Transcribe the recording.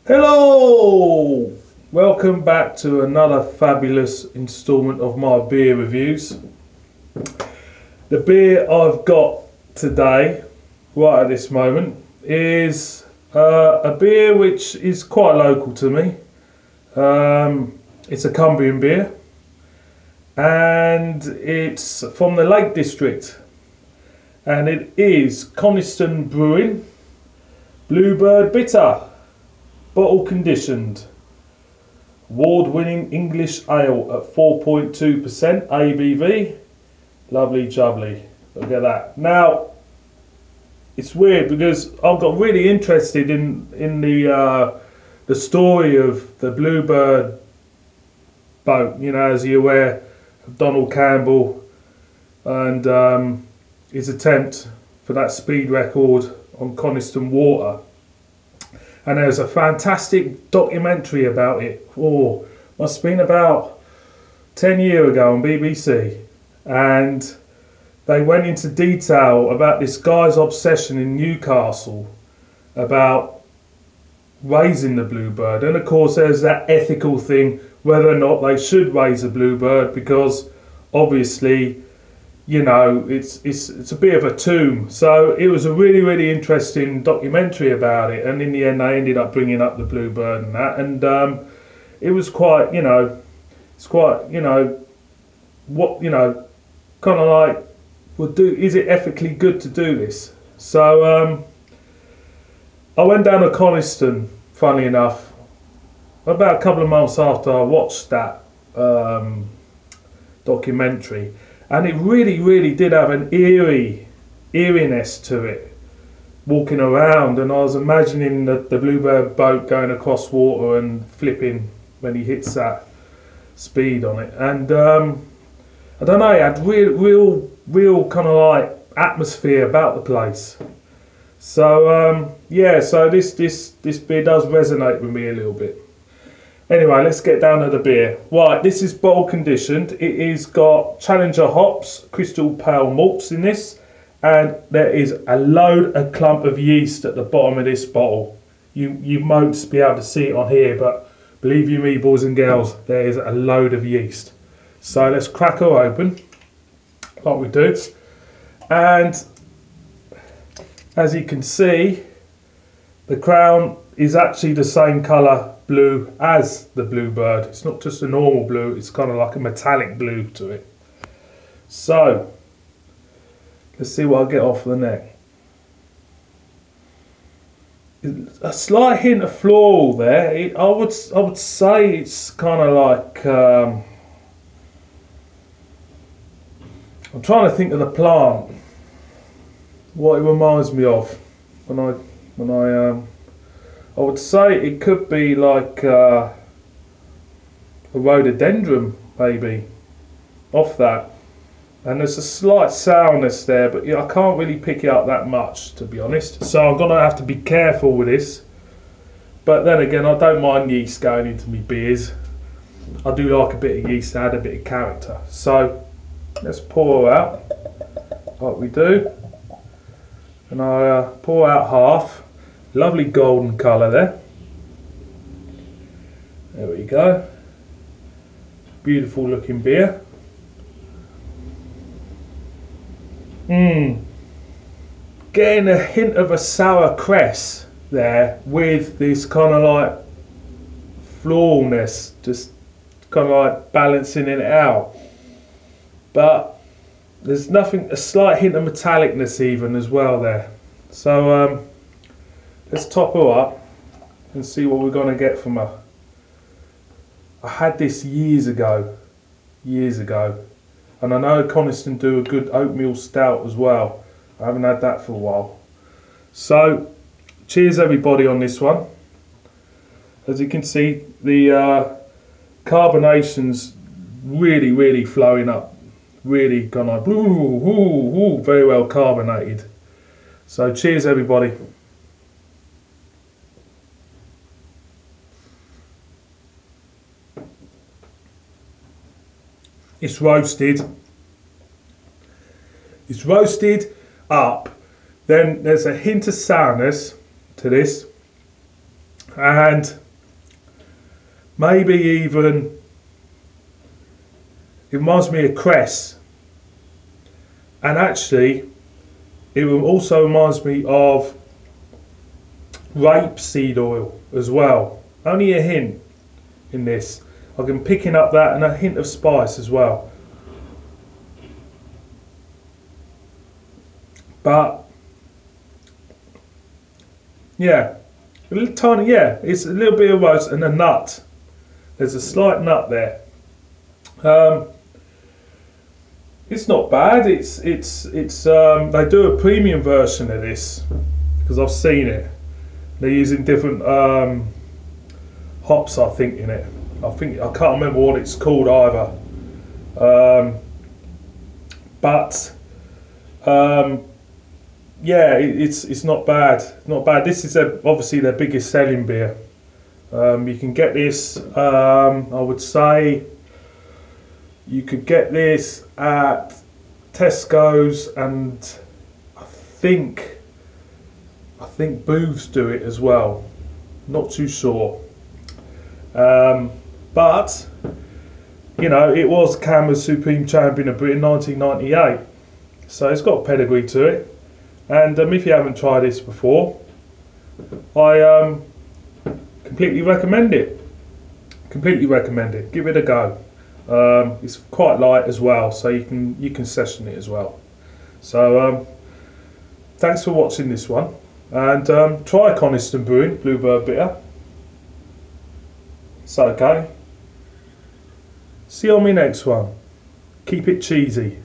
Hello! Welcome back to another fabulous instalment of my beer reviews. The beer I've got today, right at this moment, is a beer which is quite local to me. It's a Cumbrian beer and it's from the Lake District, and it is Coniston Brewing Bluebird Bitter. Bottle conditioned, award-winning English ale at 4.2% ABV. Lovely jubbly. Look at that. Now, it's weird because I've got really interested in the story of the Bluebird boat. You know, as you're aware of Donald Campbell and his attempt for that speed record on Coniston water. And there's a fantastic documentary about it. Oh, must have been about 10 years ago on BBC. And they went into detail about this guy's obsession in Newcastle about raising the Bluebird. And of course there's that ethical thing, whether or not they should raise a Bluebird, because obviously, you know, it's a bit of a tomb. So it was a really interesting documentary about it, and in the end they ended up bringing up the Bluebird and that, and it was quite, you know, it's quite, you know, what, you know, kind of like, is it ethically good to do this? So I went down to Coniston, funnily enough, about a couple of months after I watched that documentary. And it really did have an eeriness to it, walking around, and I was imagining the Bluebird boat going across water and flipping when he hits that speed on it. And I don't know, it had real kind of like atmosphere about the place. So yeah, so this beer does resonate with me a little bit. Anyway, let's get down to the beer. Right, this is bottle conditioned. It is got Challenger hops, crystal pale malts in this, and there is a clump of yeast at the bottom of this bottle. You won't be able to see it on here, but believe you me, boys and girls, there is a load of yeast. So let's crack her open, like we do. And as you can see, the crown is actually the same colour blue as the Bluebird. It's not just a normal blue, it's kind of like a metallic blue to it. So let's see what I get off the neck. A slight hint of floral there. I would say it's kind of like I'm trying to think of the plant, what it reminds me of when I would say it could be like a rhododendron, maybe, off that. And there's a slight sourness there, but yeah, I can't really pick it up that much, to be honest. So I'm going to have to be careful with this. But then again, I don't mind yeast going into my beers. I do like a bit of yeast to add a bit of character. So let's pour her out, like we do. And I pour out half. Lovely golden colour there. There we go. Beautiful looking beer. Getting a hint of a sour cress there with this kind of like floralness, just kind of like balancing it out. But there's nothing, a slight hint of metallicness even as well there. So let's top her up and see what we're going to get from her. I had this years ago, and I know Coniston do a good oatmeal stout as well. I haven't had that for a while. So cheers everybody on this one. As you can see, the carbonation's really flowing up, really gone like very well carbonated. So cheers everybody. It's roasted up. Then there's a hint of sourness to this. and maybe even it reminds me of cress, and actually it also reminds me of rapeseed oil as well. Only a hint in this. I'm picking up that and a hint of spice as well. But yeah, a little tiny, yeah, it's a little bit of roast and a nut. There's a slight nut there. It's not bad. It's they do a premium version of this because I've seen it. They're using different hops, I think, in it. I can't remember what it's called either. Yeah, it's not bad. Not bad. This is obviously their biggest selling beer. You can get this. I would say you could get this at Tesco's, and I think Booths do it as well. Not too sure. But you know, it was CAMRA's Supreme Champion of Britain 1998, so it's got a pedigree to it. And if you haven't tried this before, I completely recommend it. Completely recommend it. Give it a go. It's quite light as well, so you can session it as well. So thanks for watching this one, and try Coniston Brewing Bluebird Bitter. It's okay. See you on my next one. Keep it cheesy.